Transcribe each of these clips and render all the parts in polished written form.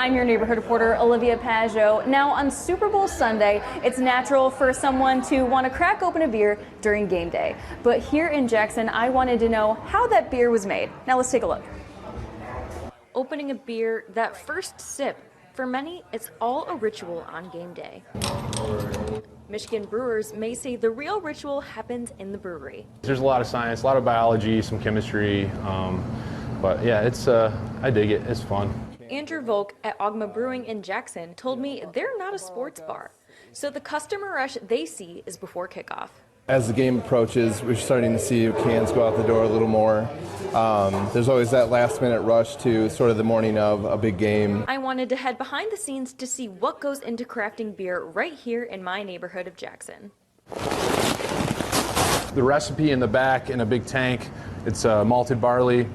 I'm your neighborhood reporter, Olivia Pajot. Now, on Super Bowl Sunday, it's natural for someone to want to crack open a beer during game day. But here in Jackson, I wanted to know how that beer was made. Now, let's take a look. Opening a beer, that first sip, for many, it's all a ritual on game day. Michigan brewers may say the real ritual happens in the brewery. There's a lot of science, a lot of biology, some chemistry, but yeah, I dig it. It's fun. Andrew Volk at Ogma Brewing in Jackson told me they're not a sports bar, so the customer rush they see is before kickoff. As the game approaches, we're starting to see cans go out the door a little more. There's always that last-minute rush to sort of the morning of a big game. I wanted to head behind the scenes to see what goes into crafting beer right here in my neighborhood of Jackson. The recipe in the back in a big tank, it's malted barley,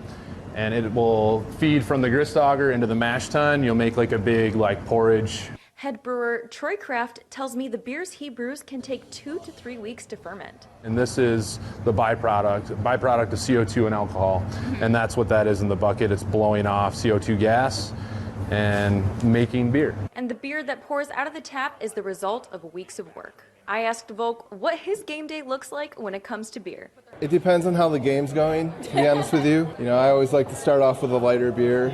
and it will feed from the grist auger into the mash tun. You'll make like a big porridge. Head brewer Troy Kraft tells me the beers he brews can take 2 to 3 weeks to ferment. And this is the byproduct of CO2 and alcohol. And that's what that is in the bucket. It's blowing off CO2 gas and making beer. And the beer that pours out of the tap is the result of weeks of work. I asked Volk what his game day looks like when it comes to beer. It depends on how the game's going, to be honest with you. I always like to start off with a lighter beer.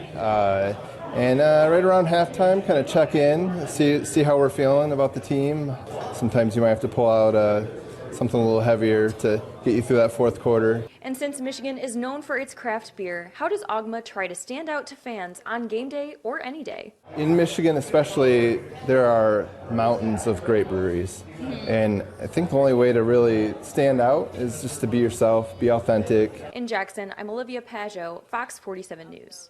And right around halftime, kind of check in, see how we're feeling about the team. Sometimes you might have to pull out something a little heavier to get you through that fourth quarter. And since Michigan is known for its craft beer, how does Ogma try to stand out to fans on game day or any day? In Michigan especially, there are mountains of great breweries. And I think the only way to really stand out is just to be yourself, be authentic. In Jackson, I'm Olivia Pajot, Fox 47 News.